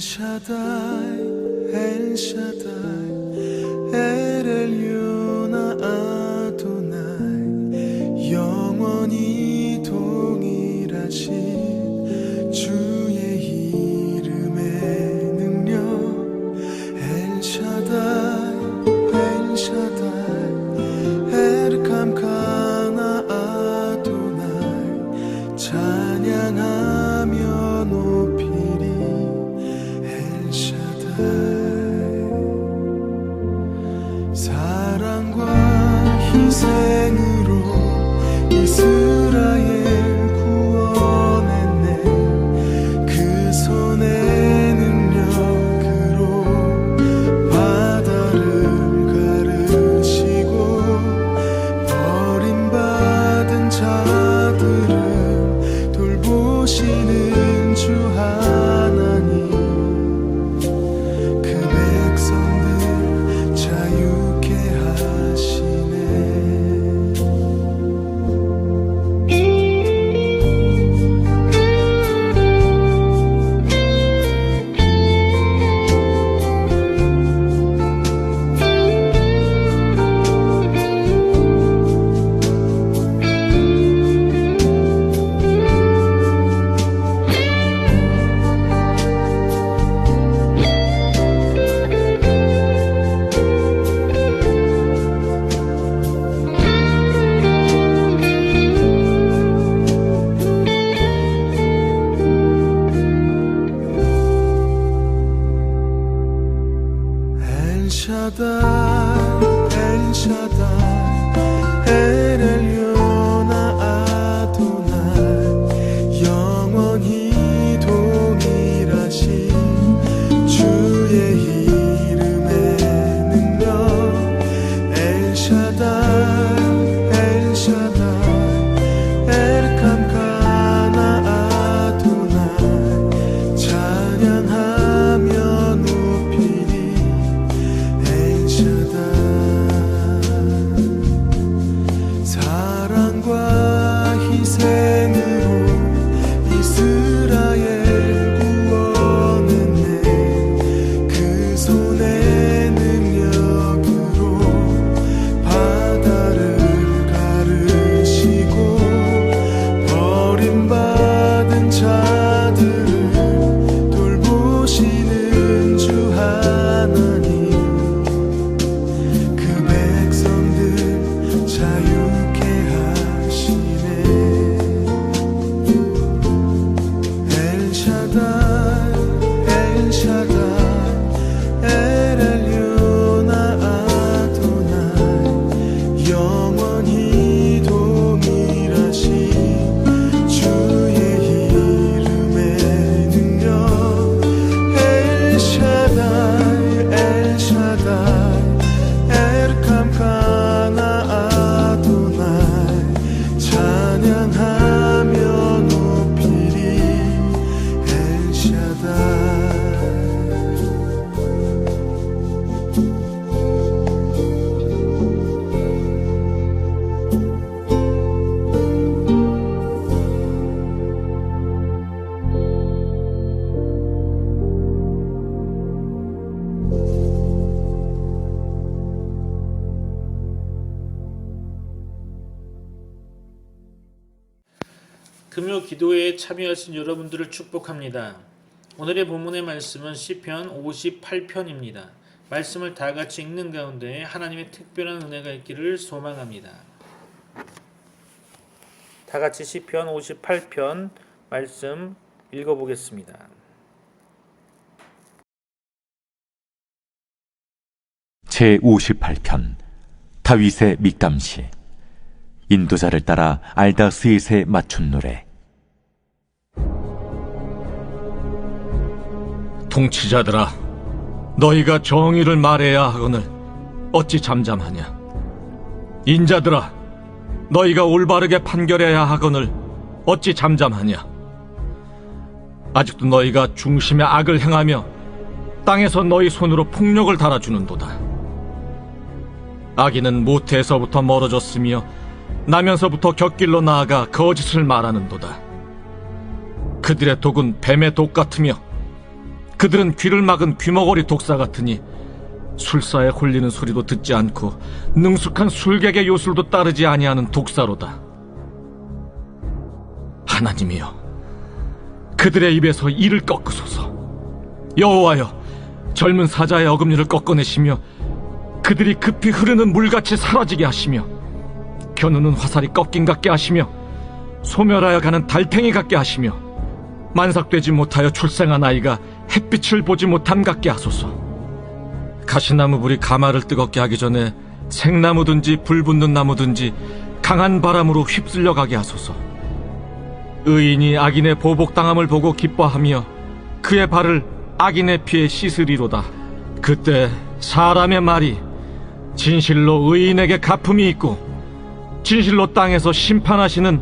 샤다이 엘 샤다이 엘 엘요나 아도나이 영원히 동일하신 주의 이름의 능력 엘 샤다이 엘 샤다이 엘 감카나 아도나이 찬양하며 높이리 사랑과 희생으로 이스라엘 구원했네. 그 손의 능력으로 바다를 가르시고 버림받은 자들을 돌보시는 주 하나님, 엘 샤다이 엘 엘요나 아도나이 영원히 동일하신 주의 이름의 능력 엘 샤다이 엘 샤다이 엘 감카나 아도나이 찬양하며 높이리 사랑과 희생으로 이스라엘 구원했네. 그 손의 능력으로 바다를 가르시고 버림받은 자들을 돌보시는 주 하나님, 그 백성들 자유케 하시네. 엘 샤다이 엘 샤다이 엘 엘요나 아도나이 영원히 동일하신 주의 이름의 능력 엘 샤다이 엘 샤다이 엘 감카나 아도나이 찬양하며 높이리 엘 샤다이. 금요 기도회에 참여하신 여러분들을 축복합니다. 오늘의 본문의 말씀은 시편 58편입니다. 말씀을 다 같이 읽는 가운데 하나님의 특별한 은혜가 있기를 소망합니다. 다 같이 시편 58편 말씀 읽어보겠습니다. 제58편 다윗의 믹담시. 인도자를 따라 알다스잇에 맞춘 노래. 통치자들아, 너희가 정의를 말해야 하거늘 어찌 잠잠하냐. 인자들아, 너희가 올바르게 판결해야 하거늘 어찌 잠잠하냐. 아직도 너희가 중심의 악을 행하며 땅에서 너희 손으로 폭력을 달아주는도다. 악인은 모태에서부터 멀어졌으며 나면서부터 곁길로 나아가 거짓을 말하는도다. 그들의 독은 뱀의 독 같으며 그들은 귀를 막은 귀머거리 독사 같으니 술사에 홀리는 소리도 듣지 않고 능숙한 술객의 요술도 따르지 아니하는 독사로다. 하나님이여, 그들의 입에서 이를 꺾으소서. 여호와여, 젊은 사자의 어금니를 꺾어내시며 그들이 급히 흐르는 물같이 사라지게 하시며 겨누는 화살이 꺾인 같게 하시며 소멸하여 가는 달팽이 같게 하시며 만삭되지 못하여 출생한 아이가 햇빛을 보지 못함 같게 하소서. 가시나무 불이 가마를 뜨겁게 하기 전에 생나무든지 불 붙는 나무든지 강한 바람으로 휩쓸려 가게 하소서. 의인이 악인의 보복당함을 보고 기뻐하며 그의 발을 악인의 피에 씻으리로다. 그때 사람의 말이 진실로 의인에게 갚음이 있고 진실로 땅에서 심판하시는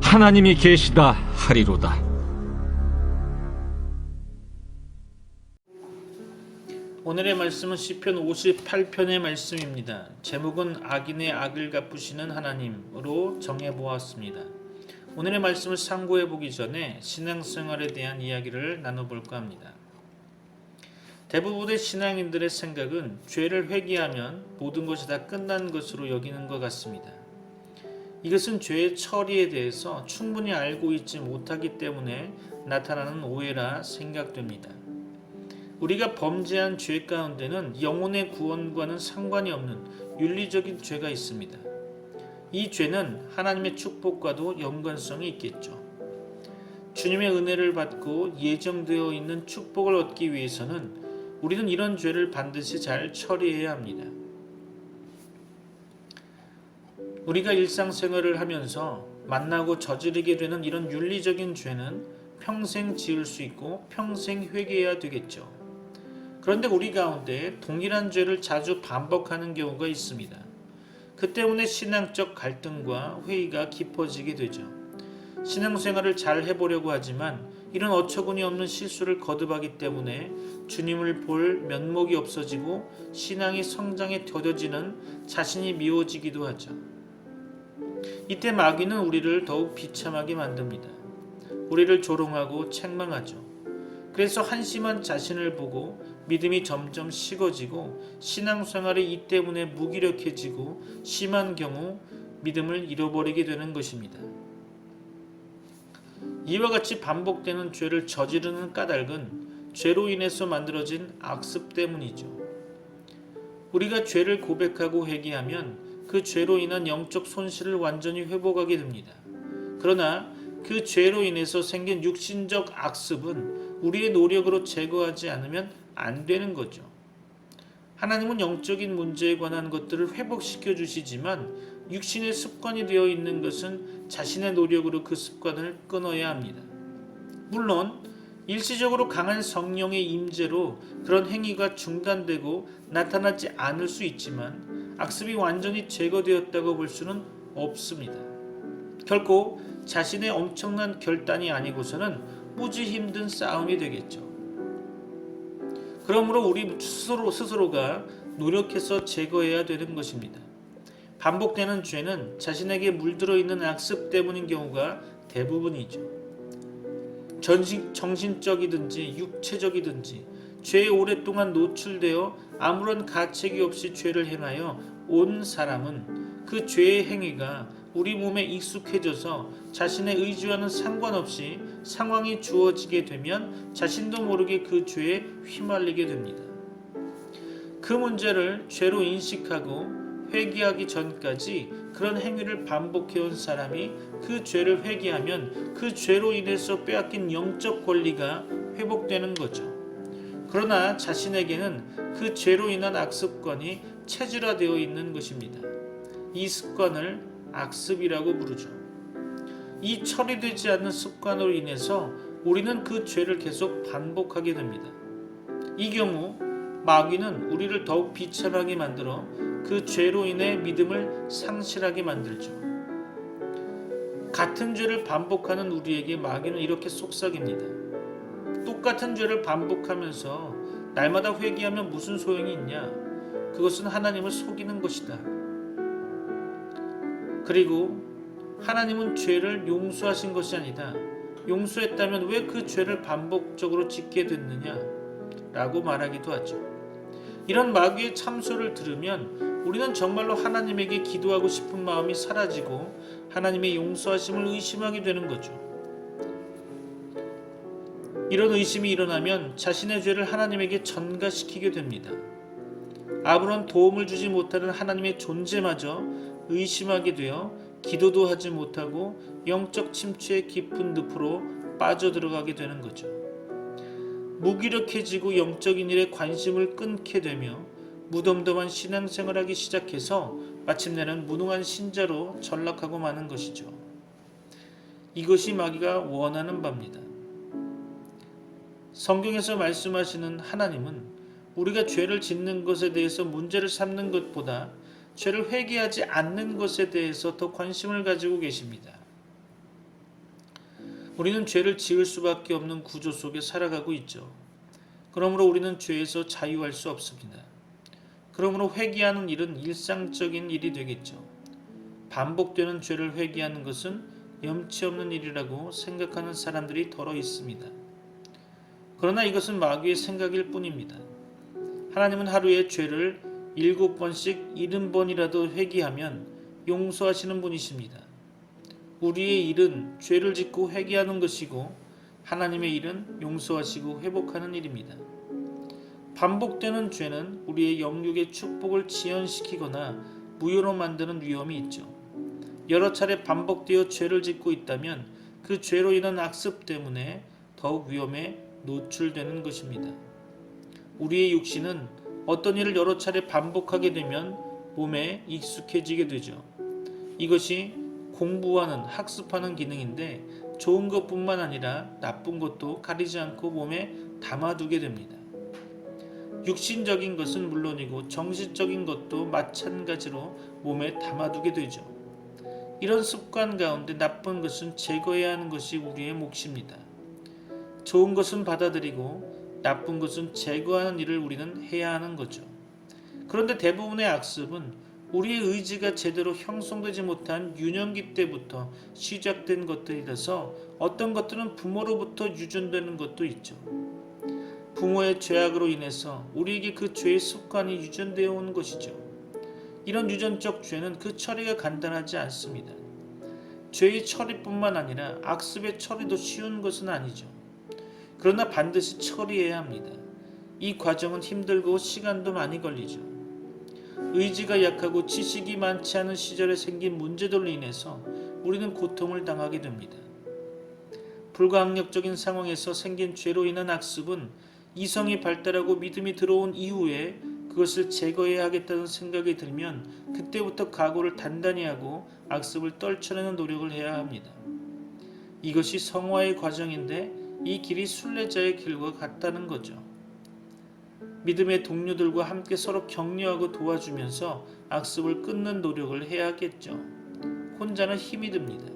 하나님이 계시다 하리로다. 오늘의 말씀은 시편 58편의 말씀입니다. 제목은 악인의 악을 갚으시는 하나님으로 정해보았습니다. 오늘의 말씀을 상고해보기 전에 신앙생활에 대한 이야기를 나눠볼까 합니다. 대부분의 신앙인들의 생각은 죄를 회개하면 모든 것이 다 끝난 것으로 여기는 것 같습니다. 이것은 죄의 처리에 대해서 충분히 알고 있지 못하기 때문에 나타나는 오해라 생각됩니다. 우리가 범죄한 죄 가운데는 영혼의 구원과는 상관이 없는 윤리적인 죄가 있습니다. 이 죄는 하나님의 축복과도 연관성이 있겠죠. 주님의 은혜를 받고 예정되어 있는 축복을 얻기 위해서는 우리는 이런 죄를 반드시 잘 처리해야 합니다. 우리가 일상생활을 하면서 만나고 저지르게 되는 이런 윤리적인 죄는 평생 지을 수 있고 평생 회개해야 되겠죠. 그런데 우리 가운데 동일한 죄를 자주 반복하는 경우가 있습니다. 그 때문에 신앙적 갈등과 회의가 깊어지게 되죠. 신앙생활을 잘 해보려고 하지만 이런 어처구니 없는 실수를 거듭하기 때문에 주님을 볼 면목이 없어지고 신앙이 성장에 더뎌지는 자신이 미워지기도 하죠. 이때 마귀는 우리를 더욱 비참하게 만듭니다. 우리를 조롱하고 책망하죠. 그래서 한심한 자신을 보고 믿음이 점점 식어지고 신앙생활이 이 때문에 무기력해지고 심한 경우 믿음을 잃어버리게 되는 것입니다. 이와 같이 반복되는 죄를 저지르는 까닭은 죄로 인해서 만들어진 악습 때문이죠. 우리가 죄를 고백하고 회개하면 그 죄로 인한 영적 손실을 완전히 회복하게 됩니다. 그러나 그 죄로 인해서 생긴 육신적 악습은 우리의 노력으로 제거하지 않으면 안 되는 거죠. 하나님은 영적인 문제에 관한 것들을 회복시켜 주시지만 육신의 습관이 되어 있는 것은 자신의 노력으로 그 습관을 끊어야 합니다. 물론 일시적으로 강한 성령의 임재로 그런 행위가 중단되고 나타나지 않을 수 있지만 악습이 완전히 제거되었다고 볼 수는 없습니다. 결코 자신의 엄청난 결단이 아니고서는 무지 힘든 싸움이 되겠죠. 그러므로 우리 스스로가 노력해서 제거해야 되는 것입니다. 반복되는 죄는 자신에게 물들어 있는 악습 때문인 경우가 대부분이죠. 정신적이든지 육체적이든지 죄에 오랫동안 노출되어 아무런 가책이 없이 죄를 행하여 온 사람은 그 죄의 행위가 우리 몸에 익숙해져서 자신의 의지와는 상관없이 상황이 주어지게 되면 자신도 모르게 그 죄에 휘말리게 됩니다. 그 문제를 죄로 인식하고 회개하기 전까지 그런 행위를 반복해온 사람이 그 죄를 회개하면 그 죄로 인해서 빼앗긴 영적 권리가 회복되는 거죠. 그러나 자신에게는 그 죄로 인한 악습관이 체질화되어 있는 것입니다. 이 습관을 악습이라고 부르죠. 이 처리되지 않는 습관으로 인해서 우리는 그 죄를 계속 반복하게 됩니다. 이 경우 마귀는 우리를 더욱 비참하게 만들어 그 죄로 인해 믿음을 상실하게 만들죠. 같은 죄를 반복하는 우리에게 마귀는 이렇게 속삭입니다. 똑같은 죄를 반복하면서 날마다 회개하면 무슨 소용이 있냐? 그것은 하나님을 속이는 것이다. 그리고 하나님은 죄를 용서하신 것이 아니다. 용서했다면 왜 그 죄를 반복적으로 짓게 됐느냐? 라고 말하기도 하죠. 이런 마귀의 참소를 들으면 우리는 정말로 하나님에게 기도하고 싶은 마음이 사라지고 하나님의 용서하심을 의심하게 되는 거죠. 이런 의심이 일어나면 자신의 죄를 하나님에게 전가시키게 됩니다. 아무런 도움을 주지 못하는 하나님의 존재마저 의심하게 되어 기도도 하지 못하고 영적 침체의 깊은 늪으로 빠져들어가게 되는 거죠. 무기력해지고 영적인 일에 관심을 끊게 되며 무덤덤한 신앙생활하기 시작해서 마침내는 무능한 신자로 전락하고 마는 것이죠. 이것이 마귀가 원하는 바입니다. 성경에서 말씀하시는 하나님은 우리가 죄를 짓는 것에 대해서 문제를 삼는 것보다 죄를 회개하지 않는 것에 대해서 더 관심을 가지고 계십니다. 우리는 죄를 지을 수밖에 없는 구조 속에 살아가고 있죠. 그러므로 우리는 죄에서 자유할 수 없습니다. 그러므로 회개하는 일은 일상적인 일이 되겠죠. 반복되는 죄를 회개하는 것은 염치 없는 일이라고 생각하는 사람들이 더러 있습니다. 그러나 이것은 마귀의 생각일 뿐입니다. 하나님은 하루에 죄를 7번씩 70번이라도 회개하면 용서하시는 분이십니다. 우리의 일은 죄를 짓고 회개하는 것이고 하나님의 일은 용서하시고 회복하는 일입니다. 반복되는 죄는 우리의 영육의 축복을 지연시키거나 무효로 만드는 위험이 있죠. 여러 차례 반복되어 죄를 짓고 있다면 그 죄로 인한 악습 때문에 더욱 위험에 노출되는 것입니다. 우리의 육신은 어떤 일을 여러 차례 반복하게 되면 몸에 익숙해지게 되죠. 이것이 공부하는, 학습하는 기능인데 좋은 것뿐만 아니라 나쁜 것도 가리지 않고 몸에 담아두게 됩니다. 육신적인 것은 물론이고 정신적인 것도 마찬가지로 몸에 담아두게 되죠. 이런 습관 가운데 나쁜 것은 제거해야 하는 것이 우리의 몫입니다. 좋은 것은 받아들이고 나쁜 것은 제거하는 일을 우리는 해야 하는 거죠. 그런데 대부분의 악습은 우리의 의지가 제대로 형성되지 못한 유년기 때부터 시작된 것들이라서 어떤 것들은 부모로부터 유전되는 것도 있죠. 부모의 죄악으로 인해서 우리에게 그 죄의 습관이 유전되어 온 것이죠. 이런 유전적 죄는 그 처리가 간단하지 않습니다. 죄의 처리뿐만 아니라 악습의 처리도 쉬운 것은 아니죠. 그러나 반드시 처리해야 합니다. 이 과정은 힘들고 시간도 많이 걸리죠. 의지가 약하고 지식이 많지 않은 시절에 생긴 문제들로 인해서 우리는 고통을 당하게 됩니다. 불가항력적인 상황에서 생긴 죄로 인한 악습은 이성이 발달하고 믿음이 들어온 이후에 그것을 제거해야 하겠다는 생각이 들면 그때부터 각오를 단단히 하고 악습을 떨쳐내는 노력을 해야 합니다. 이것이 성화의 과정인데 이 길이 순례자의 길과 같다는 거죠. 믿음의 동료들과 함께 서로 격려하고 도와주면서 악습을 끊는 노력을 해야겠죠. 혼자는 힘이 듭니다.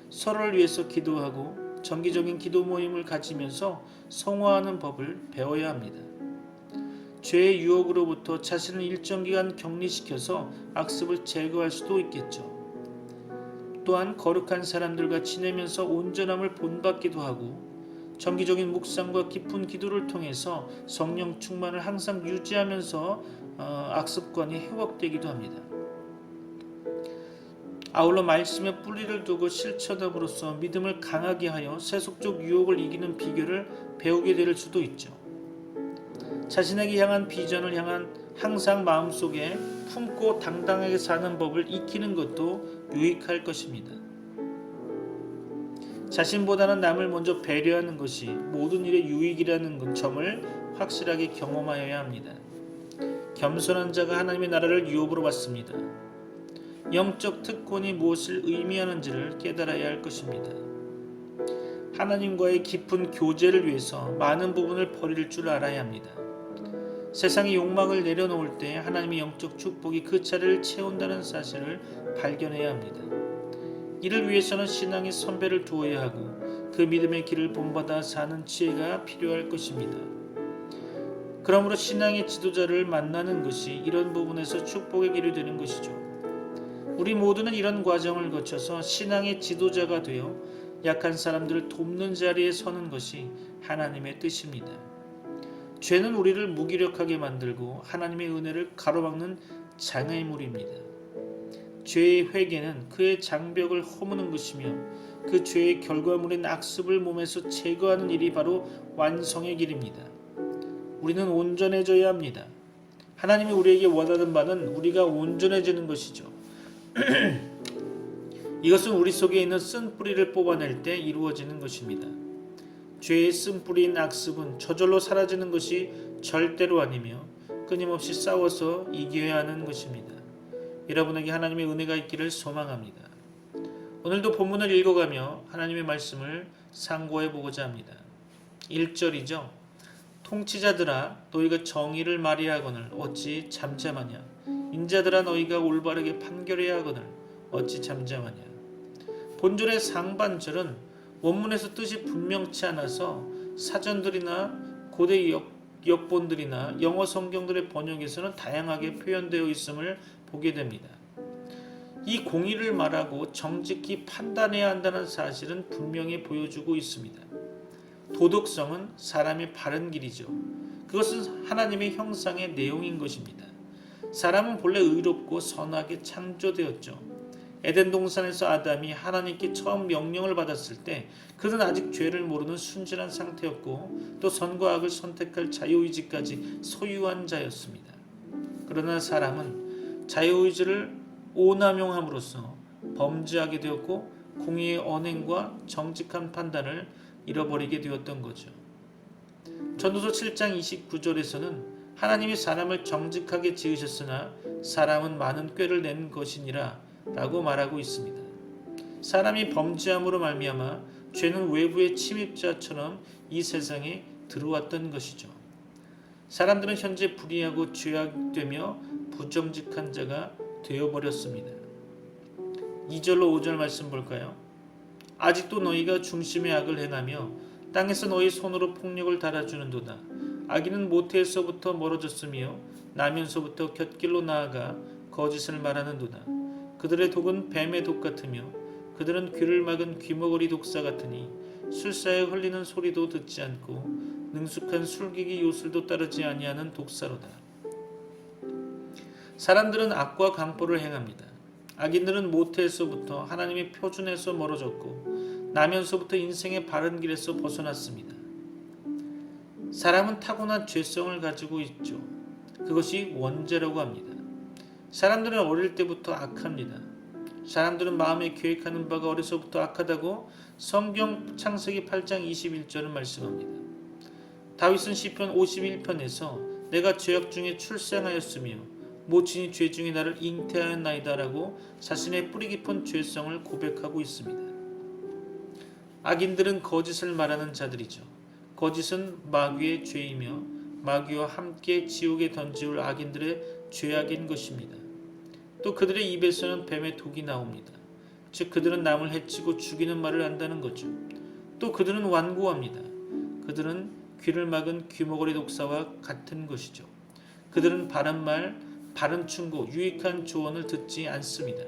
서로를 위해서 기도하고 정기적인 기도 모임을 가지면서 성화하는 법을 배워야 합니다. 죄의 유혹으로부터 자신을 일정 기간 격리시켜서 악습을 제거할 수도 있겠죠. 또한 거룩한 사람들과 지내면서 온전함을 본받기도 하고 정기적인 묵상과 깊은 기도를 통해서 성령 충만을 항상 유지하면서 악습관이 회복되기도 합니다. 아울러 말씀에 뿌리를 두고 실천함으로써 믿음을 강하게 하여 세속적 유혹을 이기는 비결을 배우게 될 수도 있죠. 자신에게 향한 비전을 향한 항상 마음속에 품고 당당하게 사는 법을 익히는 것도 유익할 것입니다. 자신보다는 남을 먼저 배려하는 것이 모든 일의 유익이라는 점을 확실하게 경험하여야 합니다. 겸손한 자가 하나님의 나라를 유업으로 받습니다. 영적 특권이 무엇을 의미하는지를 깨달아야 할 것입니다. 하나님과의 깊은 교제를 위해서 많은 부분을 버릴 줄 알아야 합니다. 세상의 욕망을 내려놓을 때 하나님의 영적 축복이 그 자리를 채운다는 사실을 발견해야 합니다. 이를 위해서는 신앙의 선배를 두어야 하고 그 믿음의 길을 본받아 사는 지혜가 필요할 것입니다. 그러므로 신앙의 지도자를 만나는 것이 이런 부분에서 축복의 길이 되는 것이죠. 우리 모두는 이런 과정을 거쳐서 신앙의 지도자가 되어 약한 사람들을 돕는 자리에 서는 것이 하나님의 뜻입니다. 죄는 우리를 무기력하게 만들고 하나님의 은혜를 가로막는 장애물입니다. 죄의 회개는 그의 장벽을 허무는 것이며 그 죄의 결과물인 악습을 몸에서 제거하는 일이 바로 완성의 길입니다. 우리는 온전해져야 합니다. 하나님이 우리에게 원하는 바는 우리가 온전해지는 것이죠. 이것은 우리 속에 있는 쓴뿌리를 뽑아낼 때 이루어지는 것입니다. 죄의 쓴뿌리인 악습은 저절로 사라지는 것이 절대로 아니며 끊임없이 싸워서 이겨야 하는 것입니다. 여러분에게 하나님의 은혜가 있기를 소망합니다. 오늘도 본문을 읽어가며 하나님의 말씀을 상고해 보고자 합니다. 1절이죠. 통치자들아 너희가 정의를 말해야 하거늘 어찌 잠잠하냐. 인자들아 너희가 올바르게 판결해야 하거늘 어찌 잠잠하냐. 본절의 상반절은 원문에서 뜻이 분명치 않아서 사전들이나 고대 역본들이나 영어 성경들의 번역에서는 다양하게 표현되어 있음을 보게 됩니다. 이 공의를 말하고 정직히 판단해야 한다는 사실은 분명히 보여주고 있습니다. 도덕성은 사람의 바른 길이죠. 그것은 하나님의 형상의 내용인 것입니다. 사람은 본래 의롭고 선하게 창조되었죠. 에덴 동산에서 아담이 하나님께 처음 명령을 받았을 때 그는 아직 죄를 모르는 순진한 상태였고 또 선과 악을 선택할 자유의지까지 소유한 자였습니다. 그러나 사람은 자유의지를 오남용함으로써 범죄하게 되었고 공의의 언행과 정직한 판단을 잃어버리게 되었던 거죠. 전도서 7장 29절에서는 하나님이 사람을 정직하게 지으셨으나 사람은 많은 꾀를 낸 것이니라 라고 말하고 있습니다. 사람이 범죄함으로 말미암아 죄는 외부의 침입자처럼 이 세상에 들어왔던 것이죠. 사람들은 현재 불의하고 죄악되며 부정직한 자가 되어버렸습니다. 2절로 5절 말씀 볼까요? 아직도 너희가 중심의 악을 행하며 땅에서 너희 손으로 폭력을 달아주는도다. 악인은 모태에서부터 멀어졌으며 나면서부터 곁길로 나아가 거짓을 말하는도다. 그들의 독은 뱀의 독 같으며 그들은 귀를 막은 귀머거리 독사 같으니 술사에 흘리는 소리도 듣지 않고 능숙한 술객이 요술도 따르지 아니하는 독사로다. 사람들은 악과 강포를 행합니다. 악인들은 모태에서부터 하나님의 표준에서 멀어졌고 나면서부터 인생의 바른 길에서 벗어났습니다. 사람은 타고난 죄성을 가지고 있죠. 그것이 원죄라고 합니다. 사람들은 어릴 때부터 악합니다. 사람들은 마음에 계획하는 바가 어려서부터 악하다고 성경 창세기 8장 21절은 말씀합니다. 다윗은 시편 51편에서 내가 죄악 중에 출생하였으며 모친이 죄 중에 나를 잉태하였나이다 라고 자신의 뿌리 깊은 죄성을 고백하고 있습니다. 악인들은 거짓을 말하는 자들이죠. 거짓은 마귀의 죄이며 마귀와 함께 지옥에 던지울 악인들의 죄악인 것입니다. 또 그들의 입에서는 뱀의 독이 나옵니다. 즉 그들은 남을 해치고 죽이는 말을 한다는 거죠. 또 그들은 완고합니다. 그들은 귀를 막은 귀머거리 독사와 같은 것이죠. 그들은 바른 말, 바른 충고, 유익한 조언을 듣지 않습니다.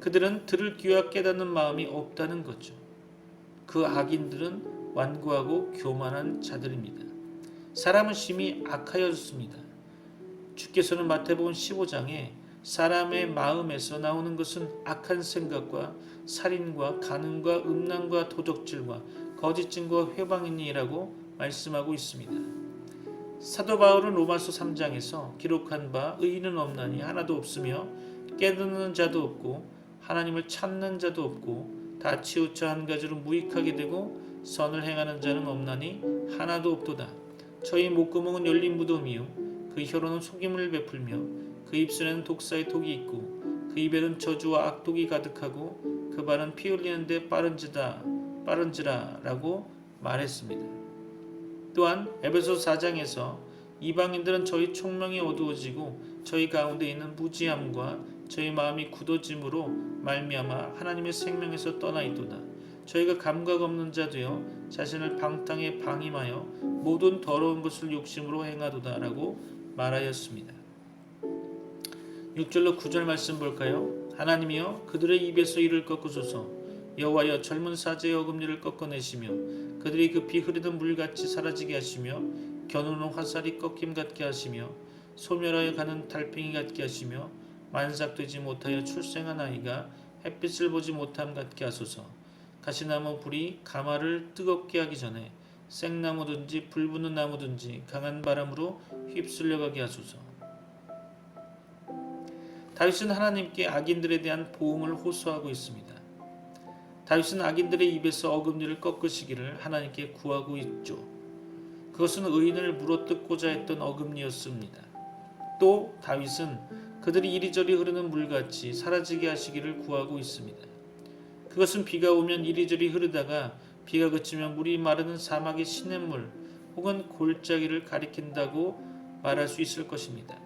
그들은 들을 귀와 깨닫는 마음이 없다는 거죠. 그 악인들은 완고하고 교만한 자들입니다. 사람은 심히 악하였습니다. 주께서는 마태복음 15장에 사람의 마음에서 나오는 것은 악한 생각과 살인과 간음과 음란과 도적질과 거짓증과 회방이니라고 말씀하고 있습니다. 사도 바울은 로마서 3장에서 기록한 바 의인은 없나니 하나도 없으며 깨닫는 자도 없고 하나님을 찾는 자도 없고 다 치우쳐 한 가지로 무익하게 되고 선을 행하는 자는 없나니 하나도 없도다. 저희 목구멍은 열린 무덤이요 그 혀로는 속임을 베풀며 그 입술에는 독사의 독이 있고 그 입에는 저주와 악독이 가득하고 그 발은 피 흘리는데 빠른지라 라고 말했습니다. 또한 에베소 4장에서 이방인들은 저희 총명이 어두워지고 저희 가운데 있는 무지함과 저희 마음이 굳어짐으로 말미암아 하나님의 생명에서 떠나 있도다. 저희가 감각 없는 자 되어 자신을 방탕에 방임하여 모든 더러운 것을 욕심으로 행하도다 라고 말하였습니다. 6절로 9절 말씀 볼까요? 하나님이여 그들의 입에서 이를 꺾으소서. 여호와여 젊은 사제의 어금니를 꺾어내시며 그들이 급히 흐르는 물같이 사라지게 하시며 겨누는 화살이 꺾임 같게 하시며 소멸하여 가는 달팽이 같게 하시며 만삭되지 못하여 출생한 아이가 햇빛을 보지 못함 같게 하소서. 가시나무 불이 가마를 뜨겁게 하기 전에 생나무든지 불붙는 나무든지 강한 바람으로 휩쓸려 가게 하소서. 다윗은 하나님께 악인들에 대한 보응을 호소하고 있습니다. 다윗은 악인들의 입에서 어금니를 꺾으시기를 하나님께 구하고 있죠. 그것은 의인을 물어뜯고자 했던 어금니였습니다. 또 다윗은 그들이 이리저리 흐르는 물같이 사라지게 하시기를 구하고 있습니다. 그것은 비가 오면 이리저리 흐르다가 비가 그치면 물이 마르는 사막의 시냇물 혹은 골짜기를 가리킨다고 말할 수 있을 것입니다.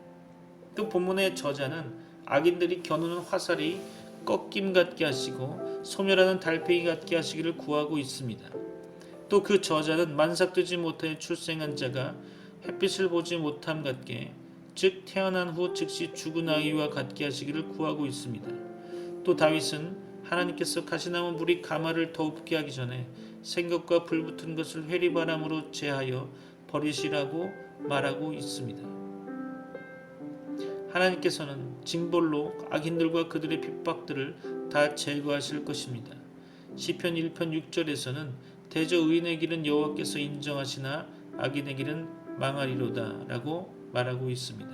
또 본문의 저자는 악인들이 겨누는 화살이 꺾임 같게 하시고 소멸하는 달팽이 같게 하시기를 구하고 있습니다. 또 그 저자는 만삭되지 못하여 출생한 자가 햇빛을 보지 못함 같게, 즉 태어난 후 즉시 죽은 아이와 같게 하시기를 구하고 있습니다. 또 다윗은 하나님께서 가시나무 불이 가마를 더웁게 하기 전에 생것과 불붙은 것을 회리바람으로 제하여 버리시라고 말하고 있습니다. 하나님께서는 징벌로 악인들과 그들의 핍박들을 다 제거하실 것입니다. 시편 1편 6절에서는 대저 의인의 길은 여호와께서 인정하시나 악인의 길은 망하리로다 라고 말하고 있습니다.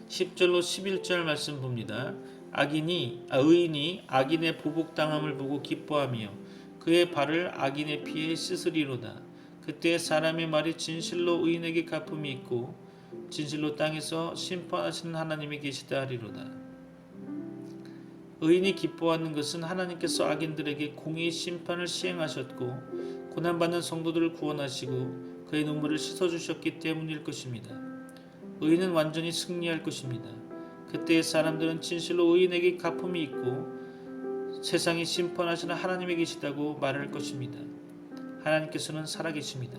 10절로 11절 말씀 봅니다. 의인이 악인의 보복당함을 보고 기뻐하며 그의 발을 악인의 피에 씻으리로다. 그때 사람의 말이 진실로 의인에게 갚음이 있고 진실로 땅에서 심판하시는 하나님이 계시다 하리로다. 의인이 기뻐하는 것은 하나님께서 악인들에게 공의의 심판을 시행하셨고 고난받는 성도들을 구원하시고 그의 눈물을 씻어주셨기 때문일 것입니다. 의인은 완전히 승리할 것입니다. 그때의 사람들은 진실로 의인에게 갚음이 있고 세상에 심판하시는 하나님이 계시다고 말할 것입니다. 하나님께서는 살아계십니다.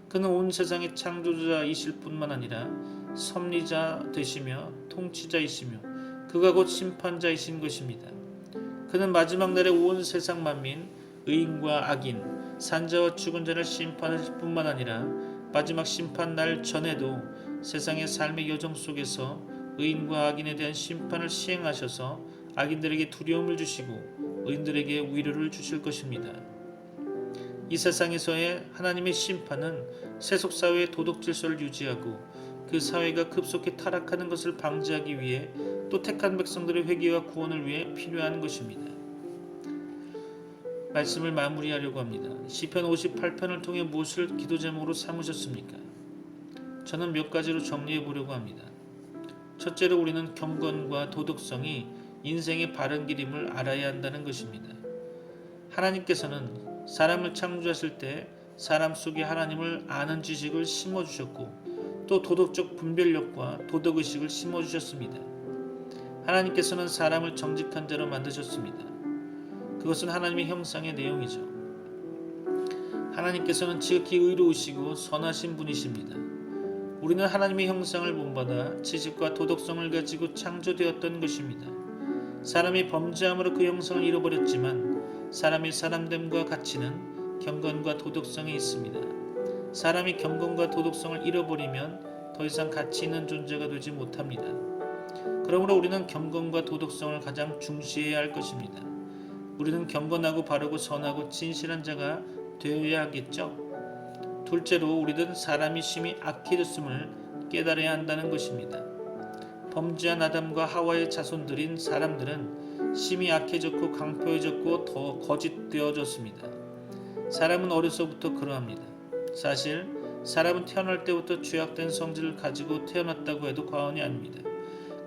그는 온 세상의 창조자이실 뿐만 아니라 섭리자 되시며 통치자이시며 그가 곧 심판자이신 것입니다. 그는 마지막 날에 온 세상 만민, 의인과 악인, 산자와 죽은 자를 심판하실 뿐만 아니라 마지막 심판 날 전에도 세상의 삶의 여정 속에서 의인과 악인에 대한 심판을 시행하셔서 악인들에게 두려움을 주시고 의인들에게 위로를 주실 것입니다. 이 세상에서의 하나님의 심판은 세속사회의 도덕 질서를 유지하고 그 사회가 급속히 타락하는 것을 방지하기 위해 또 택한 백성들의 회개와 구원을 위해 필요한 것입니다. 말씀을 마무리하려고 합니다. 시편 58편을 통해 무엇을 기도 제목으로 삼으셨습니까? 저는 몇 가지로 정리해 보려고 합니다. 첫째로 우리는 경건과 도덕성이 인생의 바른 길임을 알아야 한다는 것입니다. 하나님께서는 사람을 창조하실 때 사람 속에 하나님을 아는 지식을 심어주셨고 또 도덕적 분별력과 도덕의식을 심어주셨습니다. 하나님께서는 사람을 정직한 자로 만드셨습니다. 그것은 하나님의 형상의 내용이죠. 하나님께서는 지극히 의로우시고 선하신 분이십니다. 우리는 하나님의 형상을 본받아 지식과 도덕성을 가지고 창조되었던 것입니다. 사람이 범죄함으로 그 형상을 잃어버렸지만 사람의 사람됨과 가치는 경건과 도덕성에 있습니다. 사람이 경건과 도덕성을 잃어버리면 더 이상 가치 있는 존재가 되지 못합니다. 그러므로 우리는 경건과 도덕성을 가장 중시해야 할 것입니다. 우리는 경건하고 바르고 선하고 진실한 자가 되어야 하겠죠. 둘째로 우리는 사람이 심히 악해졌음을 깨달아야 한다는 것입니다. 범죄한 아담과 하와의 자손들인 사람들은 심히 악해졌고 강포해졌고 더 거짓되어졌습니다. 사람은 어려서부터 그러합니다. 사실 사람은 태어날 때부터 죄악된 성질을 가지고 태어났다고 해도 과언이 아닙니다.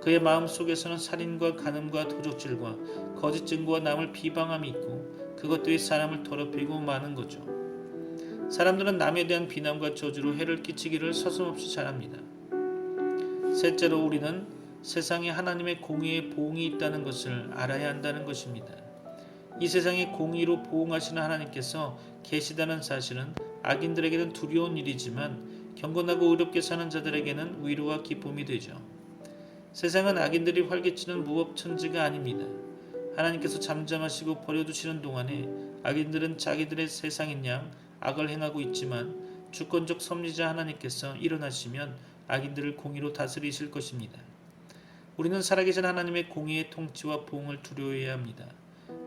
그의 마음속에서는 살인과 간음과 도적질과 거짓 증거와 남을 비방함이 있고 그것들이 사람을 더럽히고 마는 거죠. 사람들은 남에 대한 비난과 저주로 해를 끼치기를 서슴없이 잘합니다. 셋째로 우리는 세상에 하나님의 공의의 보응이 있다는 것을 알아야 한다는 것입니다. 이 세상에 공의로 보응하시는 하나님께서 계시다는 사실은 악인들에게는 두려운 일이지만 경건하고 의롭게 사는 자들에게는 위로와 기쁨이 되죠. 세상은 악인들이 활개치는 무법천지가 아닙니다. 하나님께서 잠잠하시고 버려두시는 동안에 악인들은 자기들의 세상인 양 악을 행하고 있지만 주권적 섭리자 하나님께서 일어나시면 악인들을 공의로 다스리실 것입니다. 우리는 살아계신 하나님의 공의의 통치와 보응을 두려워해야 합니다.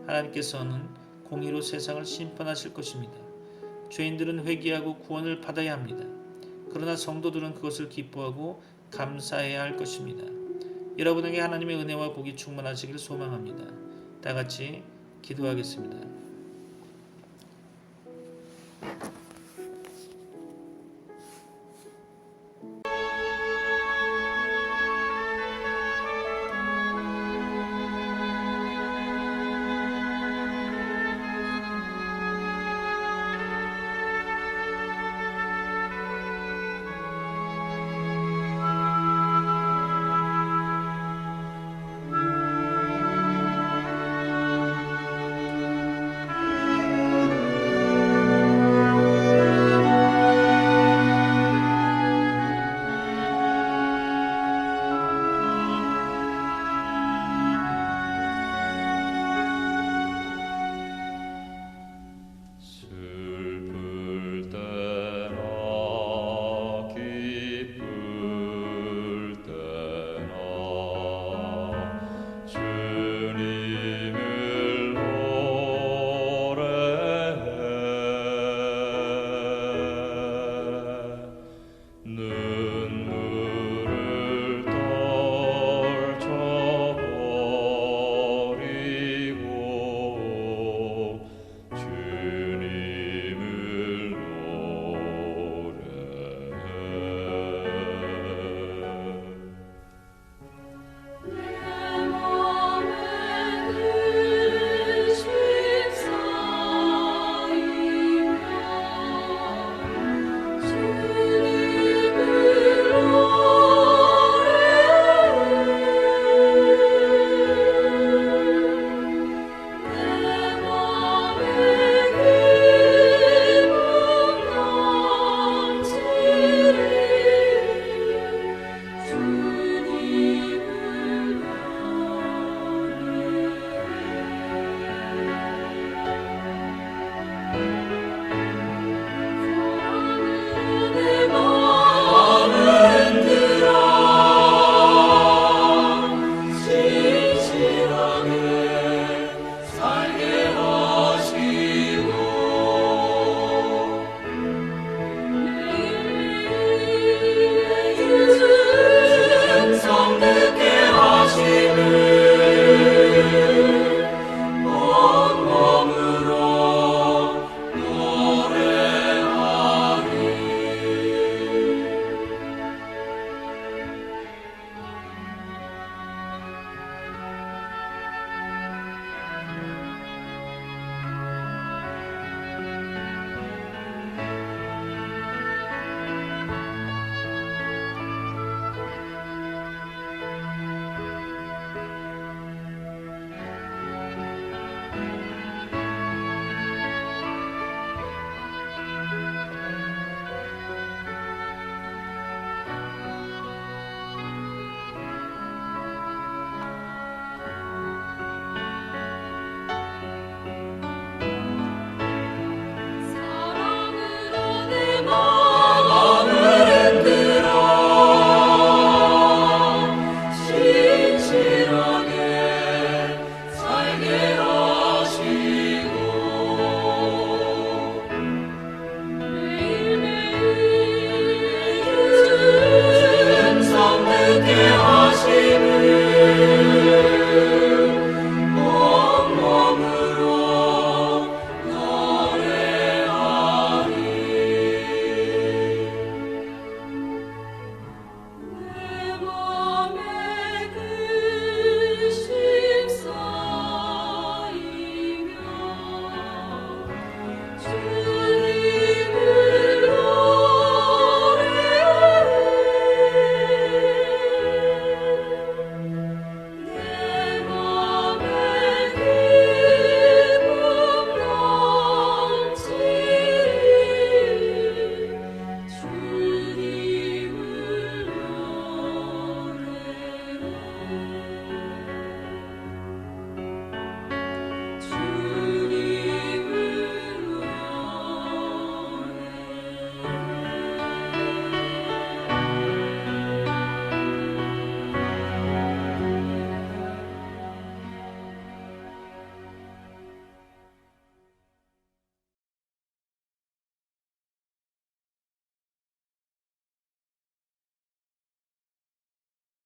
하나님께서는 공의로 세상을 심판하실 것입니다. 죄인들은 회개하고 구원을 받아야 합니다. 그러나 성도들은 그것을 기뻐하고 감사해야 할 것입니다. 여러분에게 하나님의 은혜와 복이 충만하시길 소망합니다. 다 같이 기도하겠습니다.